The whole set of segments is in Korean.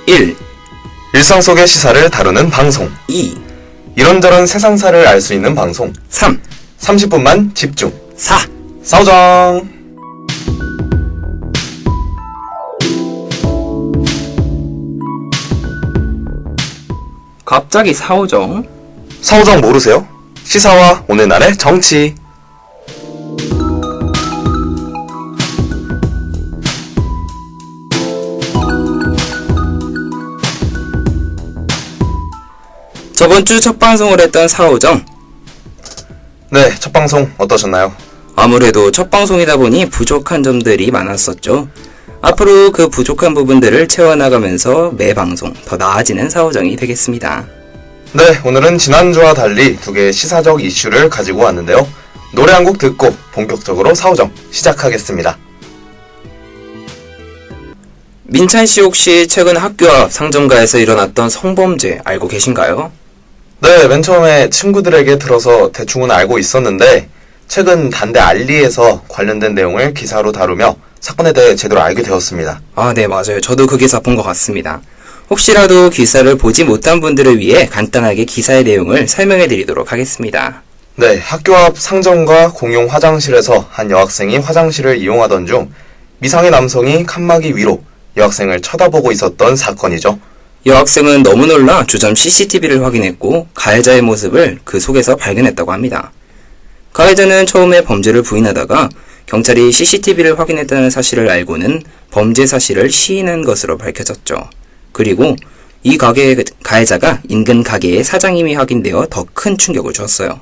1. 일상 속의 시사를 다루는 방송. 2. 이런저런 세상사를 알 수 있는 방송. 3. 30분만 집중. 4. 싸우정. 갑자기 사오정? 싸우정 모르세요? 시사와 오늘날의 정치. 저번 주 첫 방송을 했던 사오정. 네, 첫 방송 어떠셨나요? 아무래도 첫 방송이다 보니 부족한 점들이 많았었죠. 앞으로 그 부족한 부분들을 채워나가면서 매 방송 더 나아지는 사오정이 되겠습니다. 네, 오늘은 지난주와 달리 두 개의 시사적 이슈를 가지고 왔는데요. 노래 한 곡 듣고 본격적으로 사오정 시작하겠습니다. 민찬씨 혹시 최근 학교 앞 상점가에서 일어났던 성범죄 알고 계신가요? 네, 맨 처음에 친구들에게 들어서 대충은 알고 있었는데 최근 단대 알리에서 관련된 내용을 기사로 다루며 사건에 대해 제대로 알게 되었습니다. 네, 맞아요. 저도 그 기사 본 것 같습니다. 혹시라도 기사를 보지 못한 분들을 위해 간단하게 기사의 내용을 설명해 드리도록 하겠습니다. 네, 학교 앞 상점과 공용 화장실에서 한 여학생이 화장실을 이용하던 중 미성의 남성이 칸막이 위로 여학생을 쳐다보고 있었던 사건이죠. 여학생은 너무 놀라 주점 CCTV를 확인했고 가해자의 모습을 그 속에서 발견했다고 합니다. 가해자는 처음에 범죄를 부인하다가 경찰이 CCTV를 확인했다는 사실을 알고는 범죄 사실을 시인한 것으로 밝혀졌죠. 그리고 이 가해자가 인근 가게의 사장임이 확인되어 더 큰 충격을 주었어요.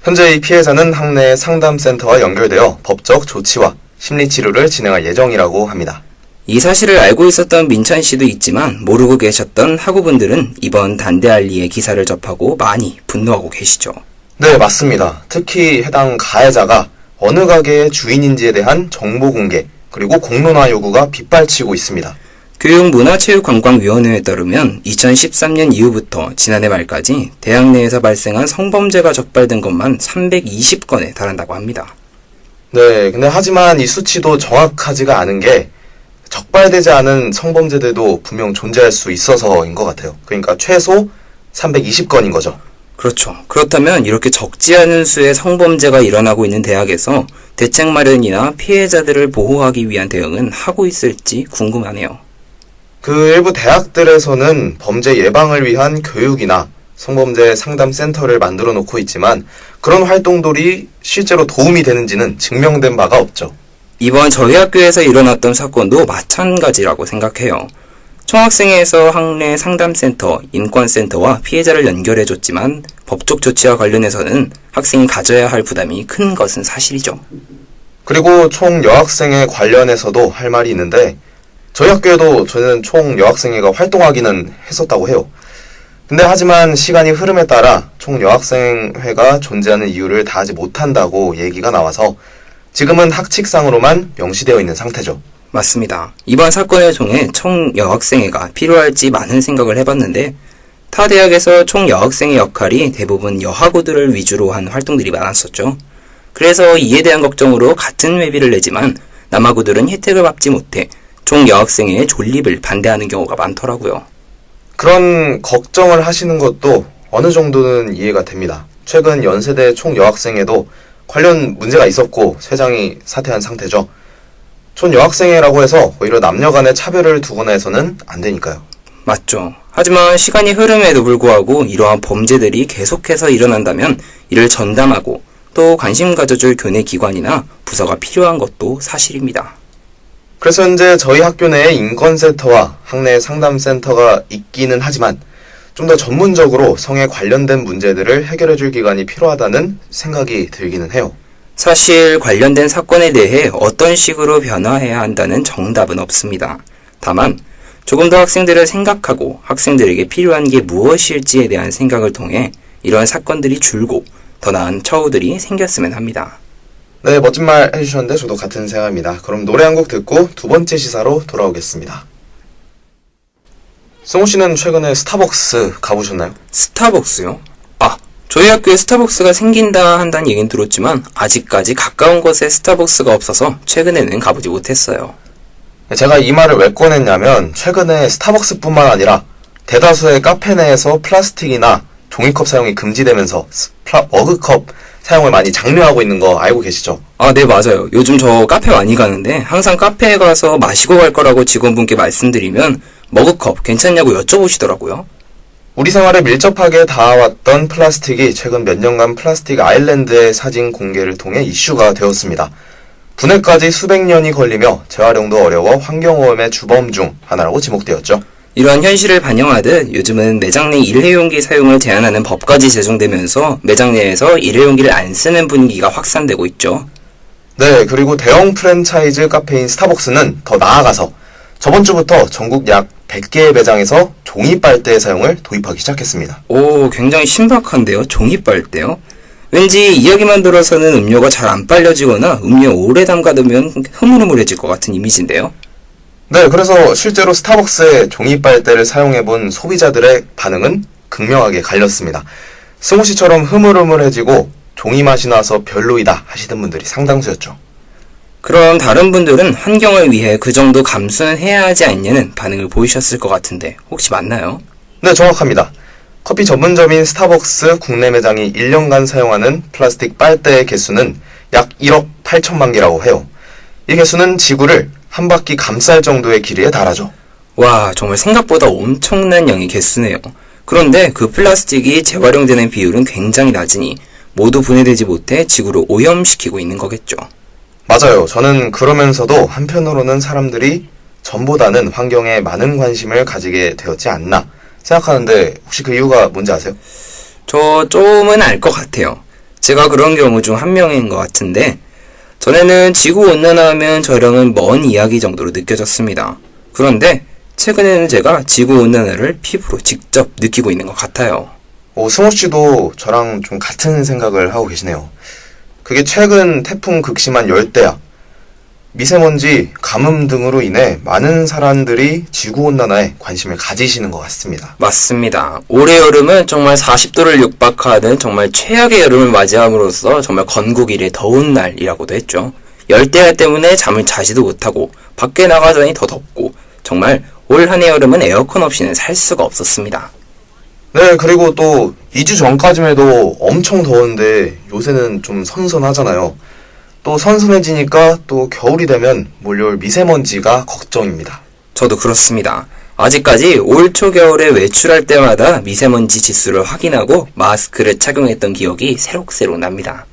현재 이 피해자는 학내 상담센터와 연결되어 법적 조치와 심리치료를 진행할 예정이라고 합니다. 이 사실을 알고 있었던 민찬 씨도 있지만 모르고 계셨던 학우분들은 이번 단대알리의 기사를 접하고 많이 분노하고 계시죠. 네, 맞습니다. 특히 해당 가해자가 어느 가게의 주인인지에 대한 정보 공개 그리고 공론화 요구가 빗발치고 있습니다. 교육문화체육관광위원회에 따르면 2013년 이후부터 지난해 말까지 대학 내에서 발생한 성범죄가 적발된 것만 320건에 달한다고 합니다. 네, 근데 하지만 이 수치도 정확하지가 않은 게 적발되지 않은 성범죄들도 분명 존재할 수 있어서인 것 같아요. 그러니까 최소 320건인 거죠. 그렇죠. 그렇다면 이렇게 적지 않은 수의 성범죄가 일어나고 있는 대학에서 대책 마련이나 피해자들을 보호하기 위한 대응은 하고 있을지 궁금하네요. 그 일부 대학들에서는 범죄 예방을 위한 교육이나 성범죄 상담센터를 만들어 놓고 있지만 그런 활동들이 실제로 도움이 되는지는 증명된 바가 없죠. 이번 저희 학교에서 일어났던 사건도 마찬가지라고 생각해요. 총학생회에서 학내 상담센터, 인권센터와 피해자를 연결해줬지만 법적 조치와 관련해서는 학생이 가져야 할 부담이 큰 것은 사실이죠. 그리고 총 여학생회 관련해서도 할 말이 있는데 저희 학교에도 저는 총 여학생회가 활동하기는 했었다고 해요. 근데 하지만 시간이 흐름에 따라 총 여학생회가 존재하는 이유를 다하지 못한다고 얘기가 나와서 지금은 학칙상으로만 명시되어 있는 상태죠. 맞습니다. 이번 사건을 통해 총 여학생회가 필요할지 많은 생각을 해봤는데 타 대학에서 총 여학생회 역할이 대부분 여학우들을 위주로 한 활동들이 많았었죠. 그래서 이에 대한 걱정으로 같은 회비를 내지만 남학우들은 혜택을 받지 못해 총 여학생회의 존립을 반대하는 경우가 많더라고요. 그런 걱정을 하시는 것도 어느 정도는 이해가 됩니다. 최근 연세대 총 여학생회도 관련 문제가 있었고 회장이 사퇴한 상태죠. 총 여학생회라고 해서 오히려 남녀 간의 차별을 두거나 해서는 안 되니까요. 맞죠. 하지만 시간이 흐름에도 불구하고 이러한 범죄들이 계속해서 일어난다면 이를 전담하고 또 관심 가져줄 교내 기관이나 부서가 필요한 것도 사실입니다. 그래서 현재 저희 학교 내에 인권센터와 학내 상담센터가 있기는 하지만 좀 더 전문적으로 성에 관련된 문제들을 해결해줄 기관이 필요하다는 생각이 들기는 해요. 사실 관련된 사건에 대해 어떤 식으로 변화해야 한다는 정답은 없습니다. 다만 조금 더 학생들을 생각하고 학생들에게 필요한 게 무엇일지에 대한 생각을 통해 이런 사건들이 줄고 더 나은 처우들이 생겼으면 합니다. 네, 멋진 말 해주셨는데 저도 같은 생각입니다. 그럼 노래 한 곡 듣고 두 번째 시사로 돌아오겠습니다. 승우 씨는 최근에 스타벅스 가보셨나요? 스타벅스요? 저희 학교에 스타벅스가 생긴다 한다는 얘기는 들었지만 아직까지 가까운 곳에 스타벅스가 없어서 최근에는 가보지 못했어요. 제가 이 말을 왜 꺼냈냐면 최근에 스타벅스뿐만 아니라 대다수의 카페 내에서 플라스틱이나 종이컵 사용이 금지되면서 머그컵 사용을 많이 장려하고 있는 거 알고 계시죠? 아, 네, 맞아요. 요즘 저 카페 많이 가는데 항상 카페에 가서 마시고 갈 거라고 직원분께 말씀드리면 머그컵 괜찮냐고 여쭤보시더라고요. 우리 생활에 밀접하게 닿아왔던 플라스틱이 최근 몇 년간 플라스틱 아일랜드의 사진 공개를 통해 이슈가 되었습니다. 분해까지 수백 년이 걸리며 재활용도 어려워 환경오염의 주범 중 하나라고 지목되었죠. 이러한 현실을 반영하듯 요즘은 매장 내 일회용기 사용을 제한하는 법까지 제정되면서 매장 내에서 일회용기를 안 쓰는 분위기가 확산되고 있죠. 네, 그리고 대형 프랜차이즈 카페인 스타벅스는 더 나아가서 저번 주부터 전국 약 100개의 매장에서 종이 빨대 사용을 도입하기 시작했습니다. 오, 굉장히 신박한데요. 종이 빨대요? 왠지 이야기만 들어서는 음료가 잘 안 빨려지거나 음료 오래 담가두면 흐물흐물해질 것 같은 이미지인데요. 네, 그래서 실제로 스타벅스의 종이 빨대를 사용해본 소비자들의 반응은 극명하게 갈렸습니다. 승우 씨처럼 흐물흐물해지고 종이 맛이 나서 별로이다 하시던 분들이 상당수였죠. 그럼 다른 분들은 환경을 위해 그 정도 감수는 해야 하지 않냐는 반응을 보이셨을 것 같은데 혹시 맞나요? 네, 정확합니다. 커피 전문점인 스타벅스 국내 매장이 1년간 사용하는 플라스틱 빨대의 개수는 약 1억 8천만 개라고 해요. 이 개수는 지구를 한 바퀴 감쌀 정도의 길이에 달하죠. 와, 정말 생각보다 엄청난 양의 개수네요. 그런데 그 플라스틱이 재활용되는 비율은 굉장히 낮으니 모두 분해되지 못해 지구를 오염시키고 있는 거겠죠. 맞아요. 저는 그러면서도 한편으로는 사람들이 전보다는 환경에 많은 관심을 가지게 되었지 않나 생각하는데 혹시 그 이유가 뭔지 아세요? 저 좀은 알 것 같아요. 제가 그런 경우 중 한 명인 것 같은데 전에는 지구온난화하면 저랑은 먼 이야기 정도로 느껴졌습니다. 그런데 최근에는 제가 지구온난화를 피부로 직접 느끼고 있는 것 같아요. 승호 씨도 저랑 좀 같은 생각을 하고 계시네요. 그게 최근 태풍 극심한 열대야, 미세먼지, 가뭄 등으로 인해 많은 사람들이 지구온난화에 관심을 가지시는 것 같습니다. 맞습니다. 올해 여름은 정말 40도를 육박하는 정말 최악의 여름을 맞이함으로써 정말 건국 이래 더운 날이라고도 했죠. 열대야 때문에 잠을 자지도 못하고 밖에 나가자니 더 덥고 정말 올 한해 여름은 에어컨 없이는 살 수가 없었습니다. 네, 그리고 또 2주 전까지만 해도 엄청 더웠는데 요새는 좀 선선하잖아요. 또 선선해지니까 또 겨울이 되면 몰려올 미세먼지가 걱정입니다. 저도 그렇습니다. 아직까지 올 초겨울에 외출할 때마다 미세먼지 지수를 확인하고 마스크를 착용했던 기억이 새록새록 납니다.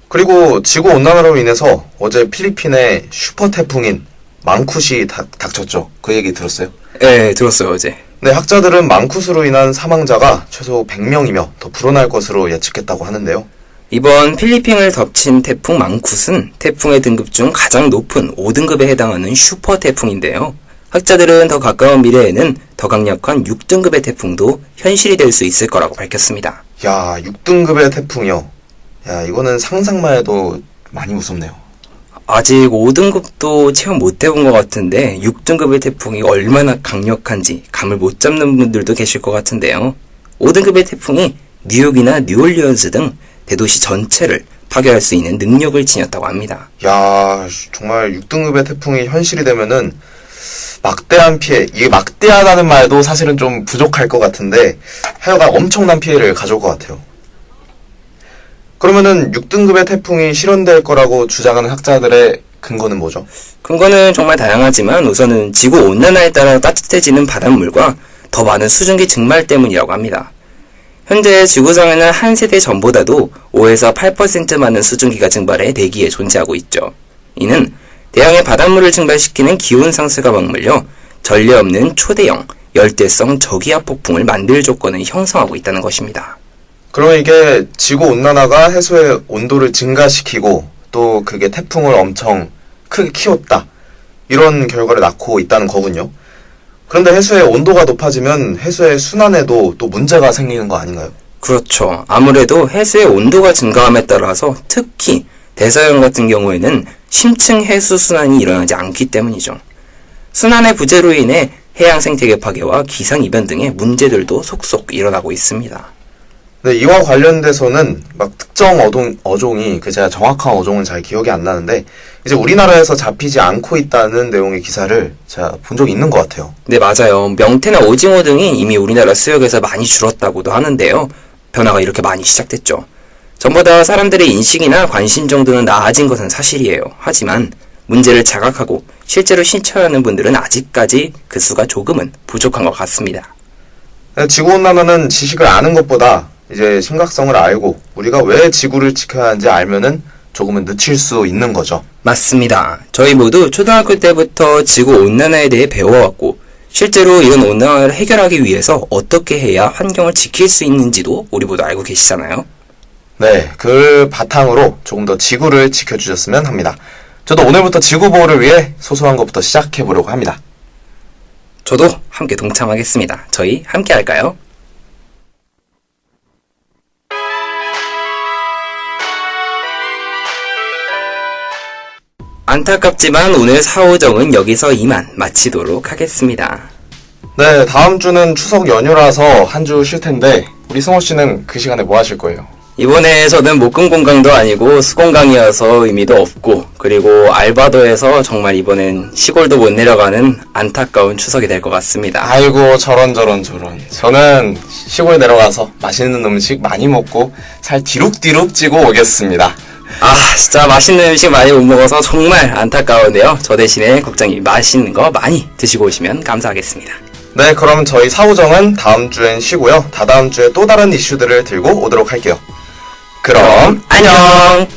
그리고 지구온난화로 인해서 어제 필리핀에 슈퍼 태풍인 망쿠시 닥쳤죠. 그 얘기 들었어요? 네, 들었어요, 어제. 네, 학자들은 망쿠스로 인한 사망자가 최소 100명이며 더 불어날 것으로 예측했다고 하는데요. 이번 필리핀을 덮친 태풍 망쿠스는 태풍의 등급 중 가장 높은 5등급에 해당하는 슈퍼 태풍인데요. 학자들은 더 가까운 미래에는 더 강력한 6등급의 태풍도 현실이 될 수 있을 거라고 밝혔습니다. 야, 6등급의 태풍이요. 야, 이거는 상상만 해도 많이 무섭네요. 아직 5등급도 체험 못 해본 것 같은데 6등급의 태풍이 얼마나 강력한지 감을 못 잡는 분들도 계실 것 같은데요. 5등급의 태풍이 뉴욕이나 뉴올리언스 등 대도시 전체를 파괴할 수 있는 능력을 지녔다고 합니다. 야, 정말 6등급의 태풍이 현실이 되면은 막대한 피해, 이게 막대하다는 말도 사실은 좀 부족할 것 같은데 하여간 엄청난 피해를 가져올 것 같아요. 그러면은 6등급의 태풍이 실현될 거라고 주장하는 학자들의 근거는 뭐죠? 근거는 정말 다양하지만 우선은 지구 온난화에 따라 따뜻해지는 바닷물과 더 많은 수증기 증말 때문이라고 합니다. 현재 지구상에는 한 세대 전보다도 5에서 8% 많은 수증기가 증발해 대기에 존재하고 있죠. 이는 대양의 바닷물을 증발시키는 기온 상승과 맞물려 전례 없는 초대형 열대성 저기압 폭풍을 만들 조건을 형성하고 있다는 것입니다. 그러면 이게 지구온난화가 해수의 온도를 증가시키고 또 그게 태풍을 엄청 크게 키웠다. 이런 결과를 낳고 있다는 거군요. 그런데 해수의 온도가 높아지면 해수의 순환에도 또 문제가 생기는 거 아닌가요? 그렇죠. 아무래도 해수의 온도가 증가함에 따라서 특히 대서양 같은 경우에는 심층 해수 순환이 일어나지 않기 때문이죠. 순환의 부재로 인해 해양 생태계 파괴와 기상이변 등의 문제들도 속속 일어나고 있습니다. 네, 이와 관련돼서는 막 특정 어종이 제가 정확한 어종은 잘 기억이 안 나는데 이제 우리나라에서 잡히지 않고 있다는 내용의 기사를 제가 본 적이 있는 것 같아요. 네, 맞아요. 명태나 오징어 등이 이미 우리나라 수역에서 많이 줄었다고도 하는데요. 변화가 이렇게 많이 시작됐죠. 전보다 사람들의 인식이나 관심 정도는 나아진 것은 사실이에요. 하지만 문제를 자각하고 실제로 실천하는 분들은 아직까지 그 수가 조금은 부족한 것 같습니다. 지구온난화는 지식을 아는 것보다 이제 심각성을 알고 우리가 왜 지구를 지켜야 하는지 알면은 조금은 늦출 수 있는 거죠. 맞습니다. 저희 모두 초등학교 때부터 지구온난화에 대해 배워왔고 실제로 이런 온난화를 해결하기 위해서 어떻게 해야 환경을 지킬 수 있는지도 우리 모두 알고 계시잖아요. 네, 그 바탕으로 조금 더 지구를 지켜주셨으면 합니다. 저도 오늘부터 지구 보호를 위해 소소한 것부터 시작해보려고 합니다. 저도 함께 동참하겠습니다. 저희 함께 할까요? 안타깝지만 오늘 사오정은 여기서 이만 마치도록 하겠습니다. 네, 다음 주는 추석 연휴라서 한 주 쉴 텐데 우리 승호 씨는 그 시간에 뭐 하실 거예요? 이번에 저는 목금공강도 아니고 수공강이어서 의미도 없고 그리고 알바도에서 정말 이번엔 시골도 못 내려가는 안타까운 추석이 될 것 같습니다. 아이고 저런. 저는 시골 내려가서 맛있는 음식 많이 먹고 살 디룩디룩 찌고 오겠습니다. 진짜 맛있는 음식 많이 못 먹어서 정말 안타까운데요. 저 대신에 국장님 맛있는 거 많이 드시고 오시면 감사하겠습니다. 네, 그럼 저희 사우정은 다음 주엔 쉬고요. 다다음 주에 또 다른 이슈들을 들고 오도록 할게요. 그럼 안녕!